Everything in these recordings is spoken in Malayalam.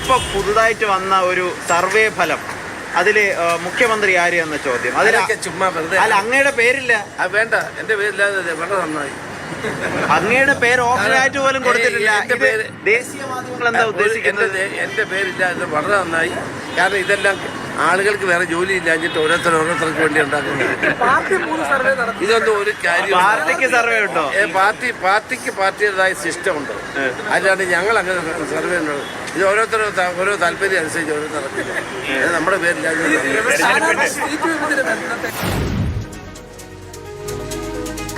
ഇപ്പൊ പുതുതായിട്ട് വന്ന ഒരു സർവേ ഫലം, അതില് മുഖ്യമന്ത്രി ആര് എന്ന ചോദ്യം, അതിലൊക്കെ ചുമ്മാ അല്ല, അങ്ങയുടെ പേരില്ല. വേണ്ട, എന്റെ പേരില്ലാതെ വളരെ നന്നായി. അങ്ങയുടെ പേര് ഓപ്ഷനായിട്ട് പോലും കൊടുത്തിട്ടില്ല. ദേശീയ മാധ്യമങ്ങൾ എന്താ ഉദ്ദേശിക്കുന്നത്? എന്റെ പേരില്ലാതെ വളരെ നന്നായി. കാരണം ഇതെല്ലാം ആളുകൾക്ക് വേറെ ജോലി ഇല്ലാഞ്ഞിട്ട് ഓരോരുത്തർക്ക് വേണ്ടി ഉണ്ടാക്കുന്നത്. ഇതൊന്നും ഒരു കാര്യം. പാർട്ടിക്ക് സർവേ ഉണ്ടോ? പാർട്ടിക്ക് പാർട്ടിയുടേതായ സിസ്റ്റം ഉണ്ട്. അല്ലാണ്ട് ഞങ്ങൾ അങ്ങനെ സർവേ ഉണ്ടോ? ഇത് ഓരോ താല്പര്യം അനുസരിച്ച് ഓരോരുത്തർക്ക് നമ്മുടെ പേരില്ലാതെ.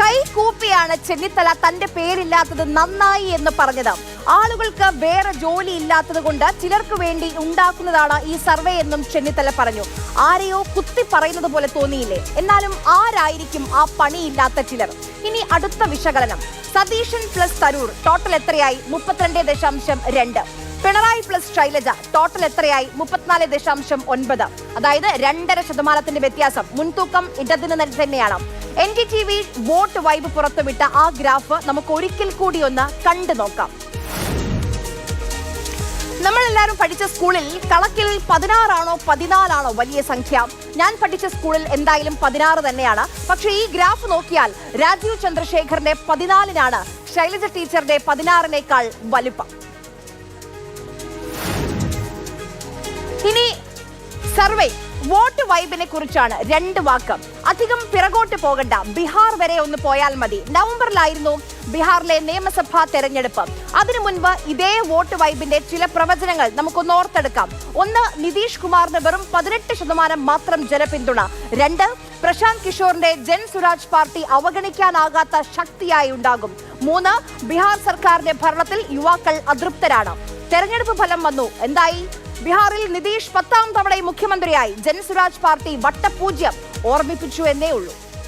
കൈകൂപ്പിയാണ് ചെന്നിത്തല തന്റെ പേരില്ലാത്തത് നന്നായി എന്ന് പറഞ്ഞത്. ആളുകൾക്ക് വേറെ ജോലി ഇല്ലാത്തത് കൊണ്ട് ചിലർക്ക് വേണ്ടി ഉണ്ടാക്കുന്നതാണ് ഈ സർവേ എന്നും ചെന്നിത്തല പറഞ്ഞു. ആരെയോ കുത്തി പറയുന്നത് പോലെ തോന്നിയില്ലേ? എന്നാലും ആരായിരിക്കും ആ പണിയില്ലാത്ത ചിലർ? ഇനി അടുത്ത വിശകലനം. സതീശൻ പ്ലസ് തരൂർ ടോട്ടൽ എത്രയായി? 32.2. പിണറായി പ്ലസ് ശൈലജ ടോട്ടൽ എത്രയായി? 34.9. അതായത് 2.5% വ്യത്യാസം. മുൻതൂക്കം ഇടതിന് തന്നെയാണ്. NDTV വോട്ട് വൈബ് പുറത്തുവിട്ട ആ ഗ്രാഫ് നമുക്ക് ഒരിക്കൽ കൂടി ഒന്ന് കണ്ടു നോക്കാം. നമ്മളെല്ലാവരും പഠിച്ച സ്കൂളിൽ കണക്കിൽ 16 ആണോ 14 ആണോ വലിയ സംഖ്യ? ഞാൻ പഠിച്ച സ്കൂളിൽ എന്തായാലും 16 തന്നെയാണ്. പക്ഷേ ഈ ഗ്രാഫ് നോക്കിയാൽ രാജീവ് ചന്ദ്രശേഖറിന്റെ 14-നാണ് ശൈലജ ടീച്ചറുടെ 16-നേക്കാൾ വലുപ്പം. ഇനി സർവേ വോട്ട് വൈബിനെ കുറിച്ചാണ് 2 വാക്ക്. അധികം പിറകോട്ട് പോകണ്ട, ബീഹാർ വരെ ഒന്ന് പോയാൽ മതി. നവംബറിലായിരുന്നു ബീഹാറിലെ നിയമസഭാ തെരഞ്ഞെടുപ്പ്. അതിനു മുൻപ് ഇതേ വോട്ട് വൈബിന്റെ ചില പ്രവചനങ്ങൾ നമുക്കൊന്ന് ഓർത്തെടുക്കാം. 1. നിതീഷ് കുമാറിന് വെറും 18% മാത്രം ജനപിന്തുണ. 2. പ്രശാന്ത് കിഷോറിന്റെ ജൻ സുരാജ് പാർട്ടി അവഗണിക്കാനാകാത്ത ശക്തിയായി ഉണ്ടാകും. 3. ബീഹാർ സർക്കാരിന്റെ ഭരണത്തിൽ യുവാക്കൾ അതൃപ്തരാണ്. തെരഞ്ഞെടുപ്പ് ഫലം വന്നു. എന്തായി? ബീഹാറിൽ നിതീഷ് 10ാം തവണയും മുഖ്യമന്ത്രിയായി. ജൻ സുരാജ് പാർട്ടി വട്ടപൂജ്യം ഓർമ്മിപ്പിച്ചു എന്നേ ഉള്ളൂ.